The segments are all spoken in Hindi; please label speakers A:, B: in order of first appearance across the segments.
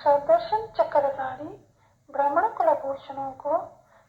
A: सदर्शन चक्रधारी ब्राह्मण कुलभूषणों को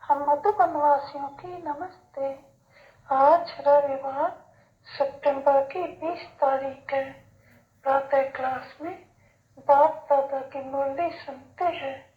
A: हम मधुबन वासियों की नमस्ते। आज रविवार सितंबर की 20 तारीख है। प्रातः क्लास में बाप दादा की मुरली सुनते हैं।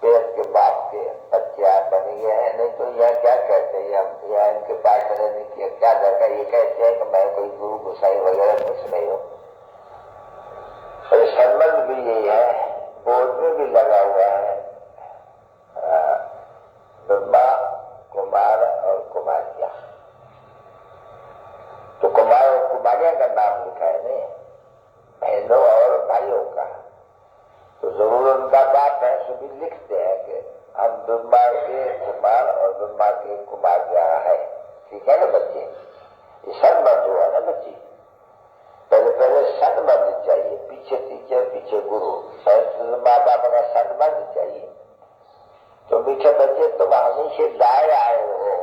B: पेट के बाप के बच्चे आप बन गए हैं, नहीं तो यह क्या कहते हैं, हम यहाँ इनके पास रहने की क्या दरकार। ये कहते हैं कि मैं कोई गुरु गोसाई वगैरह कुछ नहीं हूँ। और संबंध भी यही है, बोध में भी लगा हुआ है ब्रह्मा, कुमार और कुमारिया। तो कुमार और कुमारिया का नाम लिखा है नहीं, बहनों और भाइयों का। तो जरूर उनका बाप है, तो भी लिखते हैं कि हम ब्रह्मा के कुमार और ब्रह्मा के कुमारिया है। ठीक है ना बच्चे, ये संबंध हुआ ना बच्चे। पहले पहले संबंध चाहिए, पीछे टीचर पीछे गुरु, माँ बाप का संबंध चाहिए। तो मीठे बच्चे तुम हमेशा लाए आए हो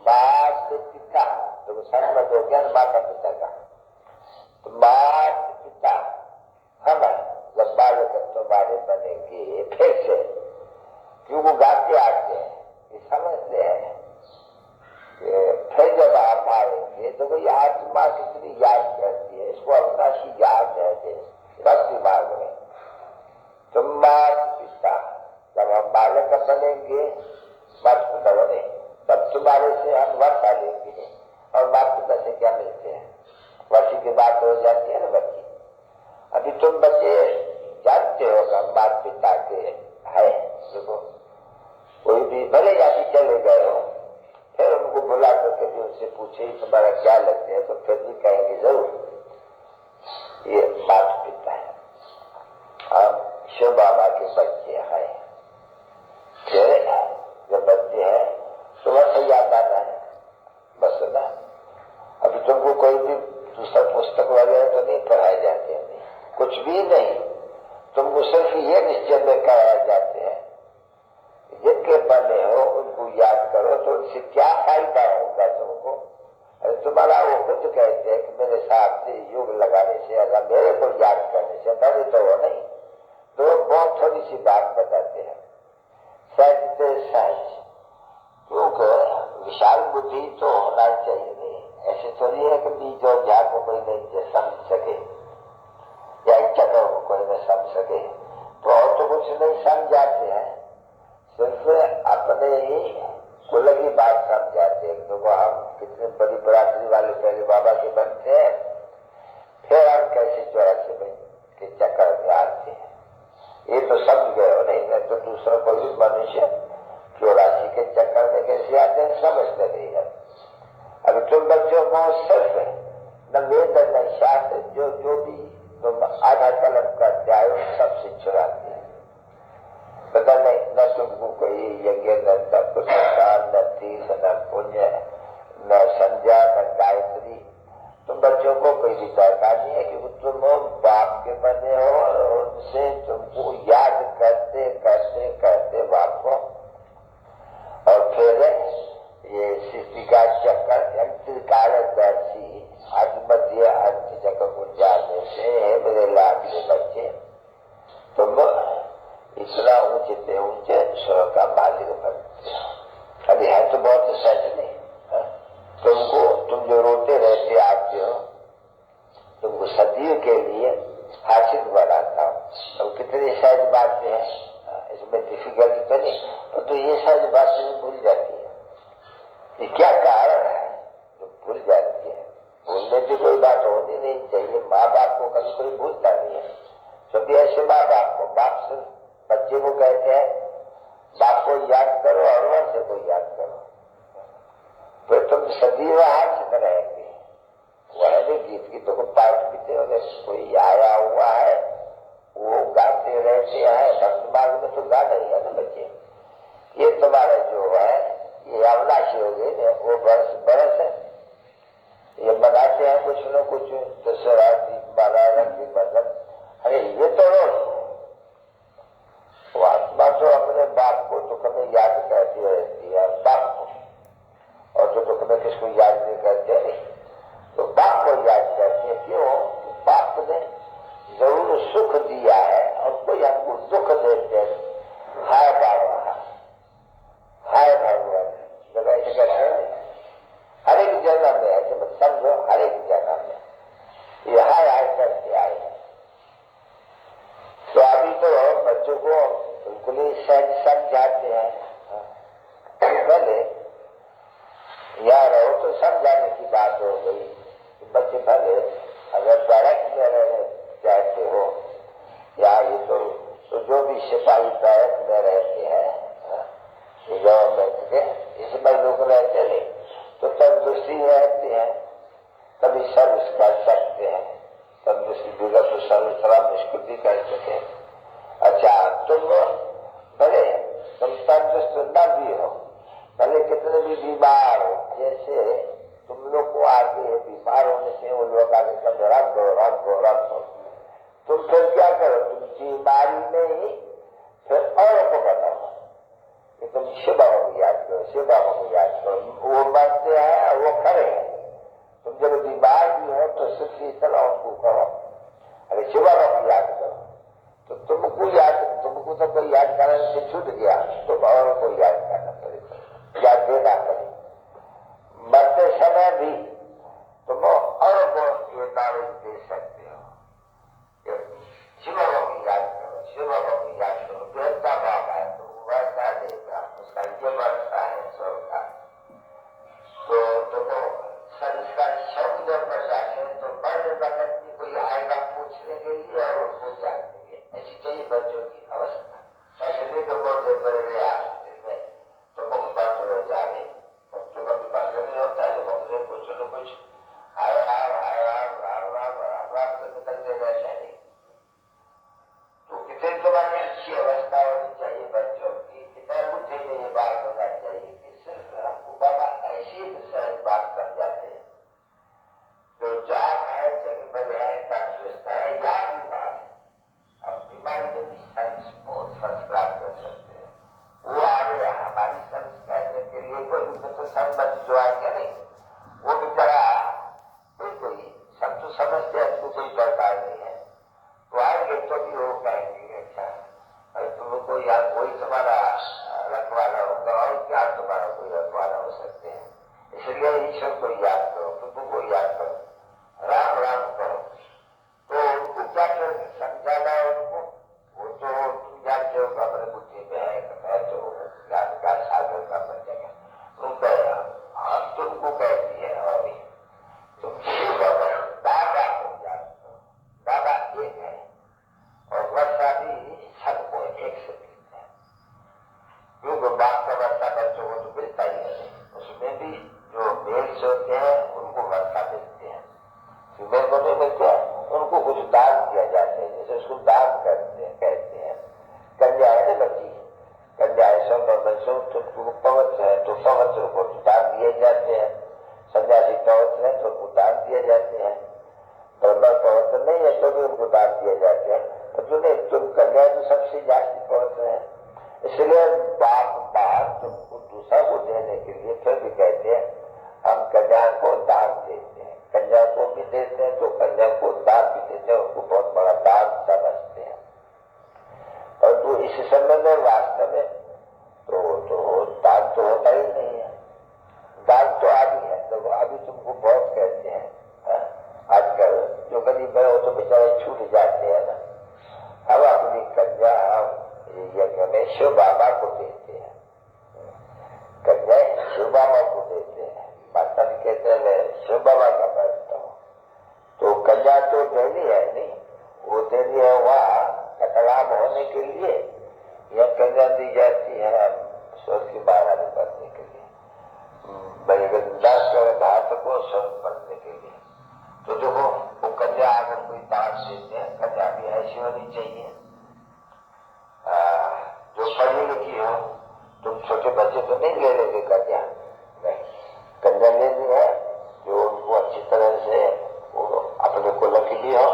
B: माँ से पिता, तो संबंध हो गया माता पिता का। तो माँ पिता हम जब बालक तुम्हारे बनेंगे फिर से, क्यों वो गाते आते हैं, ये समझते हैं कि फिर जब आप आएंगे तो कोई आत्मा कितनी याद करती है, इसको अविनाशी याद है भक्ति मार्ग में। तुम माँ पिता जब हम बालक बनेंगे, मत पिता बने, तब तुम्हारे से हम वर्षा लेंगे। और माता पिता से क्या मिलते हैं, वर्षी की बात हो जाती है ना बच्ची। अभी तुम बच्चे जानते हो कि माता पिता के है, देखो कोई भी भले जाति चले गए हो, फिर उनको बुला करके भी उनसे पूछे तुम्हारा क्या लगते हैं, तो फिर भी कहेंगे जरूर ये माता पिता है, हम शिव बाबा के बच्चे हैं। फिर जब बच्चे हैं तो वह से याद आना है बस ना। अभी तुमको कोई भी दूसरा पुस्तक वगैरह तो नहीं पढ़ाए जाते हैं, कुछ भी नहीं। तुमको सिर्फ ये निश्चय में कराए जाते हैं जिनके बने हो उनको याद करो, तो उनसे क्या फायदा होगा तुमको। अरे तुम्हारा वो खुद कहते हैं कि मेरे साथ से योग लगाने से, अगर मेरे को याद करने से बने तो वो नहीं, तो बहुत थोड़ी सी बात बताते हैं सच सच, क्योंकि विशाल बुद्धि तो होना चाहिए। नहीं ऐसे थोड़ी है कि बीज और झाड़ को कोई नहीं समझ सके या चक्कर को कोई नहीं समझ सके, तो और तो कुछ नहीं समझाते हैं, सिर्फ अपने ही कुल की बात समझाते हैं। क्योंकि हम कितने बड़ी बरादरी वाले पहले बाबा के बनते हैं, फिर हम कैसे 84 के चक्कर में आते हैं, ये तो समझ गए हो। नहीं तो दूसरा कोई भी मनुष्य 84 के चक्कर में कैसे आते हैं समझते नहीं है। अभी तुम बच्चों को सिर्फ न वेद न शास्त्र जो भी तुम आधा कलम करते आए सबसे चुराते हैं। पता नहीं न तुमको कोई यज्ञ न तप न तीर्थ न पुण्य न संध्या न गायत्री, तुम बच्चों को कोई भी दरकार नहीं है, क्योंकि तुम बाप के बने हो और उनसे तुमको याद करते करते करते बाप को। और फिर ये सृष्टि का चक्कर यंत्रकालदर्शी आत्मध्य अंत चक्र को जानने से मेरे लाडले बच्चे तुम इतना ऊंचे ऊंचे स्वर का मालिक बनते हो। अभी है तो बहुत सहज नहीं है? तुमको तुम जो रोते रहते आते हो, तुमको सदियों के लिए हासिल बनाता हूँ। तो कितनी सहज बातें हैं, इसमें डिफिकल्टी तो नहीं, तो ये सहज बातें भूल जाती है। ये क्या कारण है जो भूल जाती है? भूलने की कोई बात होनी नहीं चाहिए। माँ बाप को कभी कोई भूलता नहीं है। सभी ऐसे माँ बाप को, बाप से बच्चे को कहते हैं बाप को याद करो और वंश को याद करो, फिर तुम सदैव हासिल रहेंगे। वह है गीत की तो पाठ पीते हो, कोई आया हुआ है वो गाते रहते हैं। भक्त मार्ग में तो गा नहीं है ना बच्चे। ये तुम्हारा जो है ये अवनाशी हो गई, वो बरस बरस है, ये बनाते हैं कुछ न कुछ दशहरा की मतलब। अरे ये तो रोज वो आत्मा तो अपने बाप को दुख में याद करती रहती है, बाप को, और जो दुख में किसको याद नहीं करते नहीं, तो बाप को याद करती है। क्यों? बाप ने जरूर सुख दिया है और कोई हमको दुख देते हैं। हाय बाबा, हाय भगवान, जब ऐसे कहते हैं हर एक जन्म में, ऐसे मत समझो, हर एक जन्म में ये हाय हाय करते आए हैं। तो अभी तो बच्चों को बिल्कुल ही सहज समझाते हैं। पहले यार वो तो समझाने की बात हो गई कि बच्चे भले अगर बैरक में रहने चाहते हो या ये तो जो भी सिपाही बैरक में रहते हैं गवर्नमेंट के इसमें लोग रहते नहीं तो तंदुरुस्ती रहते हैं, कभी सर्विस कर सकते हैं, तंदुरुस्ती बिगड़ तो सर्विस थोड़ा मुश्किल भी कर सके। अच्छा तुम भले तुम तंदुरुस्त न भी हो, भले कितने भी बीमार हो, जैसे तुम लोग को आगे बीमार होने से वो लोग आगे सब रंग हो तुम फिर क्या करो, तुम बीमारी में ही फिर औरों को बताओ कि तुम शिव बाबा को याद करो, शिव बाबा को याद करो, वो मरते हैं वो खड़े हैं। तुम जब बीमार भी हो तो सिर्फ इतना उनको कहो अरे शिव बाबा को याद करो, तो तुमको तो कोई याद करने से छूट गया, तुम औरों को याद करना पड़ेगा, याद देना पड़ेगा। मरते समय भी तुम औरों को ये नॉलेज दे सकते हो, शिव बाबा को याद करो, शिव बाबा को याद करो, देवता बाबा है तो वर्षा देगा, उसका ये वर्षा है स्वर्ग का। तो तुमको संस्कार शब्द जब पड़ जाते हैं तो बड़े वक्त की कोई आएगा पूछने के लिए और उसको याद देंगे। ऐसी चाहिए बच्चों की अवस्था, ऐसे नहीं तो बहुत बड़े आते तो बहुत बात हो जाए, बच्चों का भी बात नहीं होता है तो बच्चे कुछ न कुछ आराम से निकलते रहते हैं। तो कितने तुम्हारी अच्छी अवस्था होनी चाहिए बच्चों की, कितना मुझे ये बात होना चाहिए कि सिर्फ हमको बाबा ऐसी सहज बात कर जाते हैं तो जाग है, जगह है, तंदुरुस्त है, याद भी बात है। अब बीमारी में भी सर्विस बहुत फर्स्ट क्लास कर सकते हैं, वो आगे हमारी सर्विस करने के लिए कोई तो संबंध जो आएगा नहीं, वो बेचारा कोई सब तो समझते हैं, उसको कोई दरकार नहीं है, तो आएंगे तो भी वो कहेंगे अच्छा भाई तुमको यार कोई तुम्हारा रखवाला होगा और क्या तुम्हारा कोई रखवाला हो सकते हैं, इसलिए ईश्वर को याद करो, प्रभु को याद करो, राम राम करो। तो उनको क्या करेंगे, समझाना उनको, वो तो तुम जानते हो अपने बुद्धि में है तो ज्ञान का साधन का बन जाएगा। उनका हम तुमको कहती है और तुम शिव बाबा दादा को याद करो, दादा एक है और वर्षा भी सबको एक से मिलता है, क्योंकि बाप का वर्षा बच्चों को तो मिलता ही नहीं, उसमें भी जो मेल्स होते हैं उनको वर्षा मिलते हैं, फीमेल को नहीं मिलते हैं, उनको कुछ दान किया जाते हैं, जैसे उसको दान करते हैं कहते हैं। कन्या है ना बच्ची, कन्या ऐसा तुमको पवित्र है तो पवित्र को दान दिए जाते हैं, सन्यासी पवित्र है तो उनको दान दिए जाते हैं, ब्रह्म पवित्र नहीं है तो भी उनको दान दिए जाते हैं, तुम कन्या तो सबसे जास्ती पवित्र है, इसलिए बाप बाप तुमको दूसरा को देने के लिए फिर भी कहते हैं हम कन्या को दान देते हैं, कन्या को भी देते हैं तो कन्या को दान भी देते हैं, उनको बहुत बड़ा दान समझते हैं। और तो इस समय में वास्तव में तो दान तो होता ही नहीं है, दान तो आदि है, तो अभी तुमको बहुत कहते हैं आजकल जो गरीब है वो तो बेचारे छूट जाते हैं ना, हम अपनी कन्या हम यज्ञ में शिव बाबा को देते हैं, कन्या शिव बाबा को देते हैं, माता जी कहते हैं मैं शिव बाबा का बैठता हूँ, तो कन्या तो देनी है नहीं, वो देनी है वहाँ कटराम होने के लिए, यह कन्या दी जाती है स्वर्ग की महारानी बनने के लिए, दास घाट को स्वर्ग बनने के लिए। तो देखो वो कन्या अगर कोई दान देते हैं, कन्या भी ऐसी होनी चाहिए जो पढ़ी लिखी हो, तुम छोटे बच्चे तो नहीं ले लेंगे कन्या, नहीं, कन्या लेनी है जो उनको अच्छी तरह से वो अपने को लकीली हो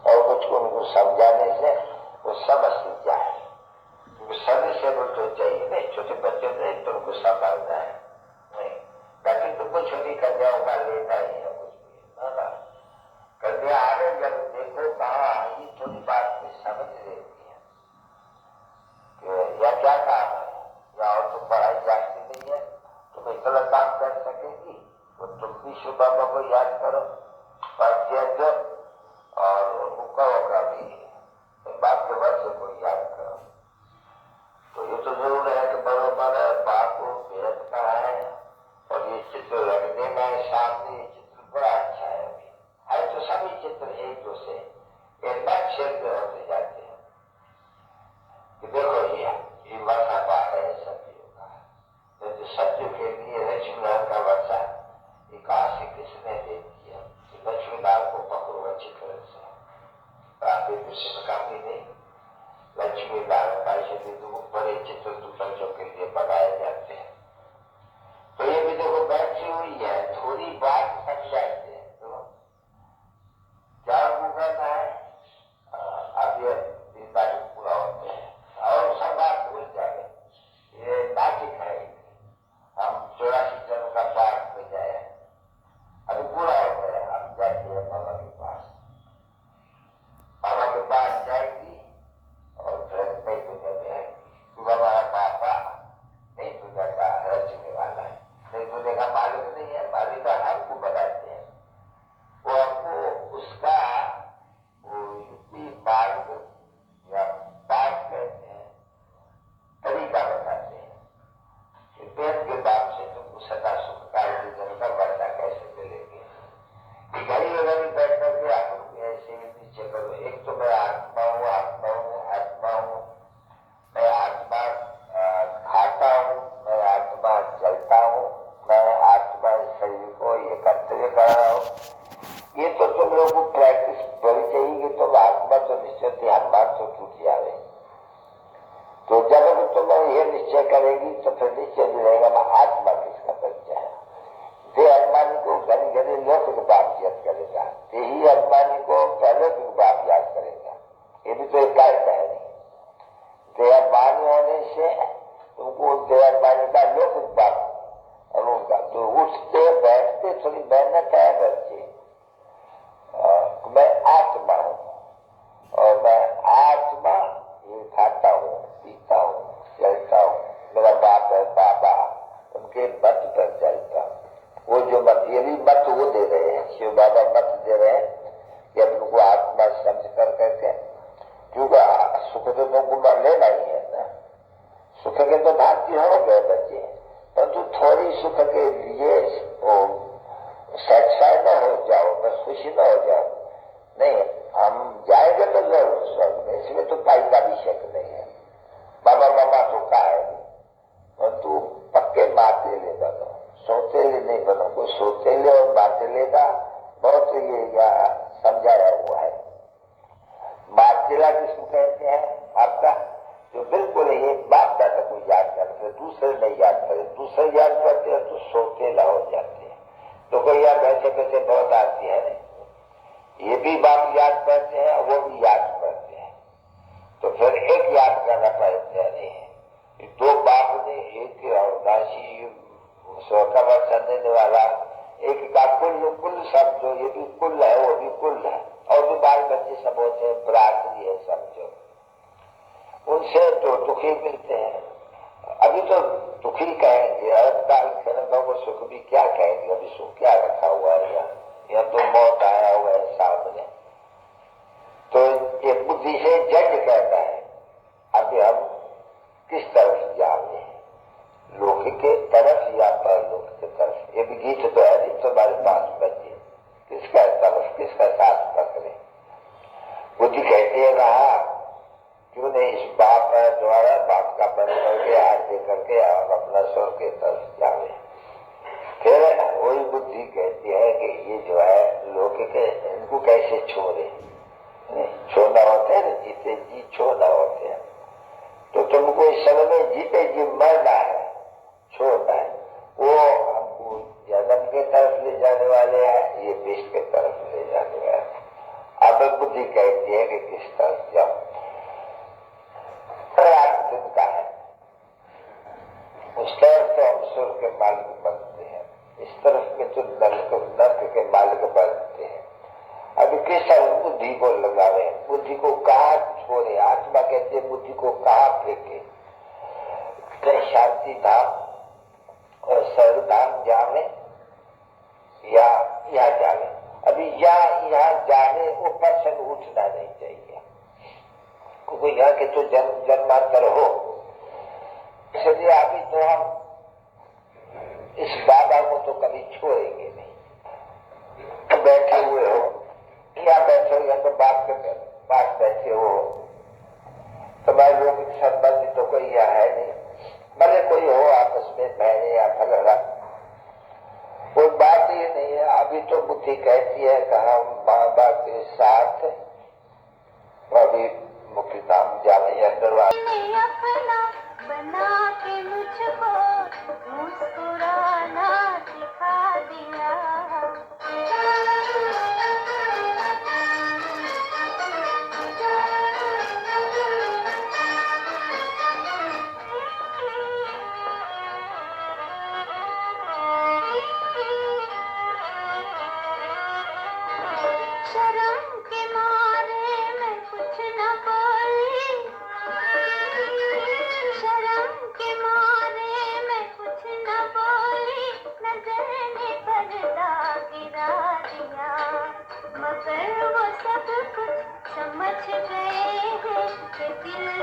B: और कुछ उनको समझाने से वो समझ जाए, सभी से तो चाहिए नहीं, छोटे बच्चे नहीं तुमको संभालना है नहीं, ताकि तुमको छोटी कन्याओं का लेना ही है कुछ भी ना, कन्या आगे जब देखो कहा ये थोड़ी बात में समझ लेती है कि या क्या काम है, या और तुम पढ़ाई जाती नहीं है, तुम इतना काम कर सकेगी, तो तुम भी शिव बाबा को याद करो और उनको कहोगा भी बाप के वर्ष को याद करो। तो ये तो जरूर है कि बड़ों पर बाप को बेहद का है और ये चित्र रखने में सामने चित्र बड़ा अच्छा है। अभी है तो सभी चित्र एक दूसरे ये नक्शे में होते जाते हैं कि देखो ये वर्षा पा रहे हैं सत्यों का, तो सत्य के लिए लक्ष्मी का वर्षा ये कहा से किसने दे दिया कि लक्ष्मी नाम को पकड़ो अच्छी तरह से। काफी विषय काफी नहीं लक्ष्मी नारायण का तो बड़े चित्र बच्चों के लिए बनाए जाते हैं। तो ये भी देखो बैठी हुई है, थोड़ी बात समझ जाते हैं तो क्या करना है। अब ये नाटक पूरा होते हैं और सब बात भूल जाए। ये नाटक है, हम 84 जन का पाठ में जाए, अभी पूरा हो गया। हम जाते हैं बाबा के पास, बाबा के पास जाएगी और फिर नहीं दुनिया में आएगी। हमारा पापा नहीं दुनिया का रचने वाला है, नहीं दुनिया का मालिक नहीं है, मालिक का हमको बताते हैं। वो हमको उसका मार्ग या पाठ कहते हैं, तरीका बताते हैं। वेद के बाप से तुमको सदा सुख का जीवन का वर्षा कैसे मिलेगी। घड़ी घड़ी बैठ करके आप ऐसे ही नीचे करो। एक तो मैं आत्मा हूँ, आत्मा हूँ, आत्मा हूँ, मैं आत्मा खाता हूँ, मैं आत्मा जलता हूँ, मैं आत्मा शरीर को ये कर्तव्य कर रहा हूँ। ये तो तुम लोगों को प्रैक्टिस बड़ी चाहिए। तो आत्मा तो निश्चय ध्यान मान तो टूट जाए। तो जब तुम ये निश्चय करेगी तो फिर निश्चय भी रहेगा मैं आत्मा किसका बच्चा है। दे अभिमानी को घड़ी घड़ी लौकिक बाप याद करेगा, यही अभिमानी को अलौकिक बाप याद करेगा। ये भी तो एक कायदा है नहीं। देहअभिमानी होने से तुमको देहअभिमानी का लौकिक बाप और उनका तो उठते बैठते थोड़ी मेहनत है बच्चे। मैं आत्मा हूँ और मैं आत्मा ये खाता हूँ, पीता हूँ, चलता हूँ। मेरा बाप है बाबा, उनके मत पर चलता हूँ। वो जो मत ये भी मत वो दे रहे हैं, शिव बाबा मत दे रहे हैं कि अपने को आत्मा समझ कर करके, क्योंकि सुख तो तुमको लेना ही है ना। सुख के तो भाग्य हो गए बच्चे, परंतु थोड़ी सुख के लिए सेटिस्फाई न हो जाओ, बस खुशी न हो जाओ। नहीं, हम जाएंगे तो जरूर स्वर्ग में, इसमें तो पाई का भी शक नहीं है। बाबा मामा तो कहा है, परंतु पक्के मातेले बनो, सोतेले नहीं बनो। कोई सोतेले और मातेले का बहुत ये समझाया हुआ है। मातेला किसको कहते हैं आपका, जो बिल्कुल ये बाप दादा को याद करते, दूसरे नहीं याद करे। दूसरे याद करते हैं तो सोतेला हो जाते हैं। तो कोई याद ऐसे कैसे बहुत आती है, ये भी बाप याद करते हैं, वो भी याद करते हैं। तो फिर एक याद करना पड़ता है। दो बाप ने एक अवनाशी स्व का वचन देने वाला, एक का कुल सब जो ये भी कुल है वो भी कुल है, और भी बाल बच्चे सब होते हैं, बरादरी है सब जो, उनसे तो दुखी मिलते हैं। अभी तो दुखी कहेंगे, अर्थकाल को सुख भी क्या कहेंगे। अभी सुख क्या रखा हुआ है यहाँ तो मौत आया हुआ है सामने। तो ये बुद्धि से जज कहता है अभी हम किस तरफ जाए, लोक के तरफ या परलोक की तरफ। ये भी गीत तो है नहीं तुम्हारे पास बच्चे, किसका तरफ किसका साथ पकड़े। बुद्धि कहती है रहा क्यों नहीं इस बाप द्वारा बाप का बन करके हाथ दे करके हम अपना स्वर के तरफ जावे। फिर वही बुद्धि कहती है कि ये जो है लोक के इनको कैसे छोड़े, छोड़ना होते है ना, जीते जी छोड़ना होते हैं। तो तुमको इस समय में जीते जी मरना है, छोड़ना है। वो हमको जन्म के तरफ ले जाने वाले हैं, ये विष के तरफ ले जाने वाले हैं। अब बुद्धि कहती है कि किस तरफ जाओ। दिन का है, उस तरफ तो हम सुर के मालिक बनते हैं, इस तरफ में तो नर्क के मालिक बनते हैं। अभी किस तरह बुद्धि को लगावे, बुद्धि को कहाँ छोड़े। आत्मा कहते हैं बुद्धि को कहाँ फेंके, शांति धाम और स्वर्ग धाम जावे या यहाँ जावे। अभी यहाँ जाने वो पर्सन उठना नहीं चाहिए, क्योंकि यहाँ के तो जन्मांतर हो। इसलिए अभी तो हम इस बाबा को तो कभी छोड़ेंगे नहीं। तो बैठे हुए हो या बैठे हो या तो बाप के पास बैठे हो, तुम्हारे लोग संबंधी तो कोई यहाँ है नहीं, भले कोई हो आपस में बहने या फलरा, कोई बात ही नहीं है। अभी तो बुद्धि कहती है कि हम बाबा के साथ अभी मुख्य धाम जाने अंदर
C: अपना बना के मुझको मुस्कुराना सिखा दिया। शर्म के मारे मैं कुछ न बोली, शर्म के मारे मैं कुछ न बोली, नजर ने पर्दा गिरा दिया। मगर वो सब कुछ समझ गए हैं कि दिल